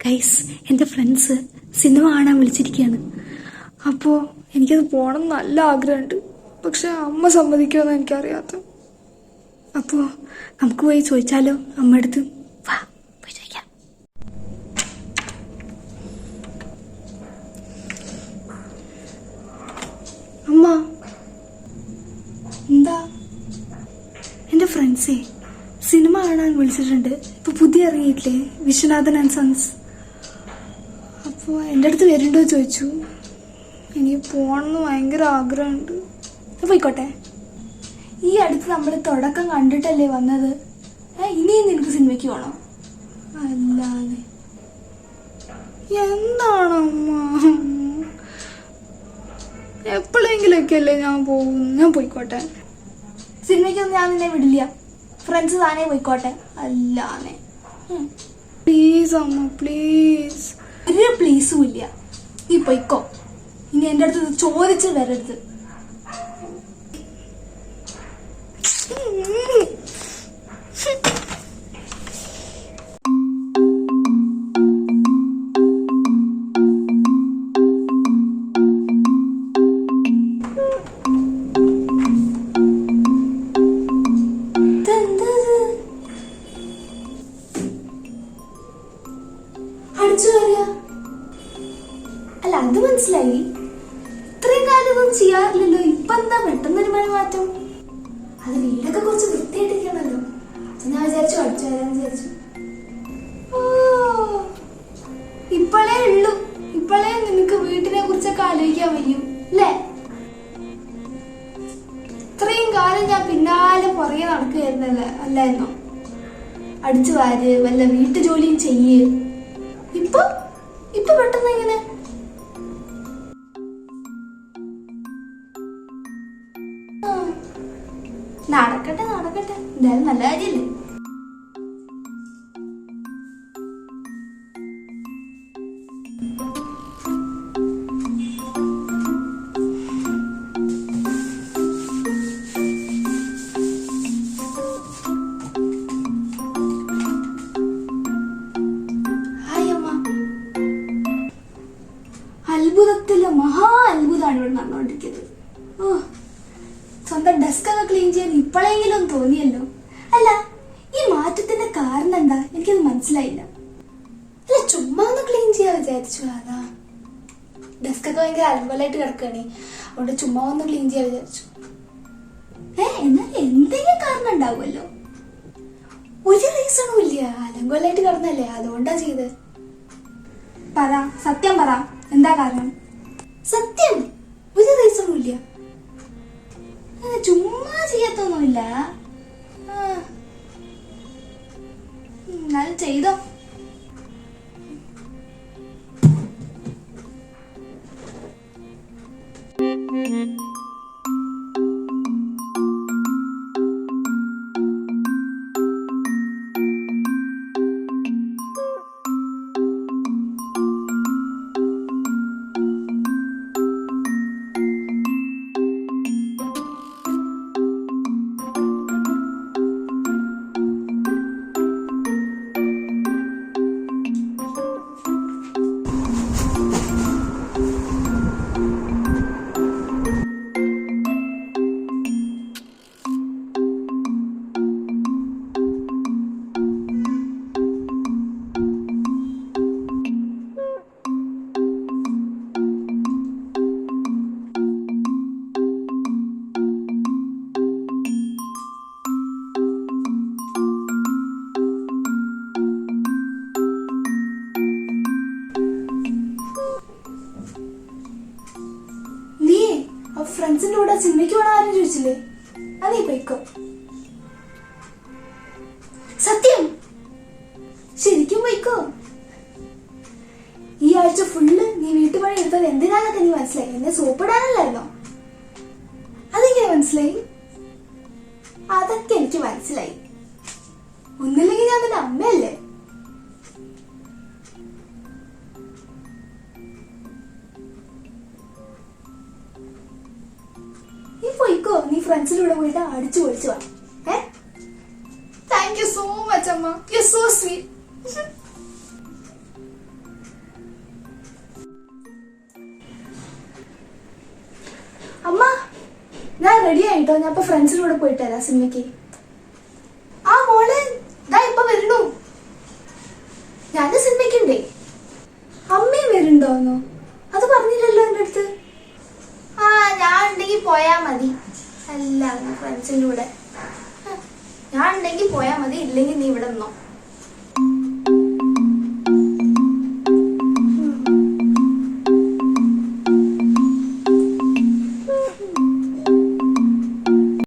Guys, എൻ്റെ friends cinema കാണാൻ വിളിച്ചിരിക്കുകയാണ്. അപ്പോൾ എനിക്കത് പോകണം നല്ല ആഗ്രഹമുണ്ട്. പക്ഷെ അമ്മ സമ്മതിക്കുമെന്ന് എനിക്കറിയാത്ത. അപ്പോൾ നമുക്ക് പോയി ചോദിച്ചാലോ അമ്മ അടുത്ത്? വാ, പോയി ചോദിക്കാം. അമ്മ, എന്താ? എൻ്റെ ഫ്രണ്ട്സേ സിനിമ കാണാൻ വിളിച്ചിട്ടുണ്ട്. ഇപ്പൊ പുതിയ ഇറങ്ങിയിട്ടില്ലേ, വിശ്വനാഥൻ ആൻഡ് സൺസ്. അപ്പോൾ എൻ്റെ അടുത്ത് വരുന്നുണ്ടോ ചോദിച്ചു. എനിക്ക് പോകണമെന്ന് ഭയങ്കര ആഗ്രഹമുണ്ട്. പോയിക്കോട്ടെ. ഈ അടുത്ത് നമ്മൾ തുടക്കം കണ്ടിട്ടല്ലേ വന്നത്. ഇനിയും നിനക്ക് സിനിമയ്ക്ക് പോകണം? അല്ലാതെ എന്താണമ്മ, എപ്പോഴെങ്കിലൊക്കെ അല്ലേ ഞാൻ പോകും. ഞാൻ പോയിക്കോട്ടെ. സിനിമയ്ക്കൊന്നും ഞാൻ നിന്നെ വിടില്ല. ഫ്രണ്ട്സ് താനേ പോയിക്കോട്ടെ. അല്ലാതെ പ്ലീസ് അമ്മ, പ്ലീസ്. ഒരു പ്ലീസും ഇല്ല. നീ പോയിക്കോ. ഇനി എൻ്റെ അടുത്ത് ചോദിച്ച് വരരുത്. അല്ല, അത് മനസ്സിലായി. ഇത്രയും കാലമൊന്നും ചെയ്യാറില്ലല്ലോ. ഇപ്പൊ എന്താ പെട്ടെന്നൊരു മാറ്റം? അത് വീടൊക്കെ കുറച്ച് വൃത്തിയായിട്ടിരിക്കണല്ലോ. ഞാൻ വിചാരിച്ചു അടിച്ചു വരാൻ വിചാരിച്ചു. ഓ, ഇപ്പോഴേ ഉള്ളൂ. ഇപ്പോഴേ നിനക്ക് വീട്ടിനെ കുറിച്ചൊക്കെ ആലോചിക്കാൻ വയ്യും അല്ലേ? ഇത്രയും കാലം ഞാൻ പിന്നാലെ പുറകെ നടക്കുകയായിരുന്നല്ലേ അല്ലായിരുന്നോ? അടിച്ചു വാര്, വല്ല വീട്ടു ജോലിയും ചെയ്യ്. ഇപ്പൊ പെട്ടെന്ന് എങ്ങനെ? നടക്കട്ടെ, എന്തായാലും നല്ല കാര്യല്ലേ. അത്ഭുതത്തില് മഹാ അത്ഭുതമാണ് ഇവിടെ നടന്നുകൊണ്ടിരിക്കുന്നത്. ഓ, സ്വന്തം ഡെസ്ക് ഒക്കെ ക്ലീൻ ചെയ്യാൻ ഇപ്പോഴെങ്കിലും തോന്നിയല്ലോ. അല്ല, ഈ മാറ്റത്തിന്റെ കാരണം എന്താ? എനിക്കത് മനസ്സിലായില്ല. അല്ല, ചുമ്മാ ഒന്ന് ക്ലീൻ ചെയ്യാ വിചാരിച്ചു. അതാ ഡെസ്ക് ഒക്കെ ഭയങ്കര അലങ്കോലായിട്ട് കിടക്കണേ, അതുകൊണ്ട് ചുമ്മാ ഒന്ന് ക്ലീൻ ചെയ്യാ വിചാരിച്ചു. എന്നാൽ എന്തെങ്കിലും കാരണം ഉണ്ടാവുമല്ലോ. ഒരു റീസണും ഇല്ല. അലങ്കോലായിട്ട് കിടന്നല്ലേ, അതുകൊണ്ടാ ചെയ്ത്. പറ, സത്യം പറ, എന്താ കാരണം? സത്യം, ഒരു റീസണും ഇല്ല. ചുമ്മാ ചെയ്യത്തൊന്നുമില്ല. എന്നാലും ചെയ്തോ. ഫ്രണ്ട്സിന്റെ കൂടെ സിനിമയ്ക്ക് പോകണം ആരും ചോദിച്ചില്ലേ? അതേ പോയിക്കോ. സത്യം, ശരിക്കും പോയിക്കോ. ഈ ആഴ്ച ഫുള്ള് നീ വീട്ടുപണി എടുത്തത് എന്തിനാന്നൊക്കെ നീ മനസ്സിലായി. എന്നെ സോപ്പിടാനല്ലായിരുന്നോ? അതെങ്ങനെ മനസ്സിലായി? അതൊക്കെ എനിക്ക് മനസ്സിലായി. ഒന്നില്ലെങ്കിൽ ഞാൻ നിന്റെ അമ്മയല്ലേ. പോയിക്കോ, നീ ഫ്രണ്ട്സിന്റെ കൂടെ പോയിട്ട് അടിച്ചു പൊളിച്ചു വാ. താങ്ക് യു സോ മച്ച് അമ്മ, യു സോ സ്വീറ്റ്. ഞാൻ റെഡി ആയിട്ടോ. ഞാൻ ഇപ്പൊ ഫ്രണ്ട്സിന്റെ കൂടെ പോയിട്ട് വരാം സിനിമയ്ക്ക്. ആ മോളെ ദാ ഇപ്പൊ വരണു. ഞാൻ സിനിമയ്ക്കുണ്ടേ. അമ്മയും വരുന്നുണ്ടോന്നോ? അത് പറഞ്ഞില്ലല്ലോ എന്റെ അടുത്ത്. ആ ഞാൻ ഉണ്ടെങ്കിൽ പോയാ മതി. അല്ല ഫ്രണ്ട്സിന്റെ കൂടെ. ഞാൻ ഉണ്ടെങ്കിൽ പോയാ മതി, ഇല്ലെങ്കിൽ നീ ഇവിടെ നിന്നോ.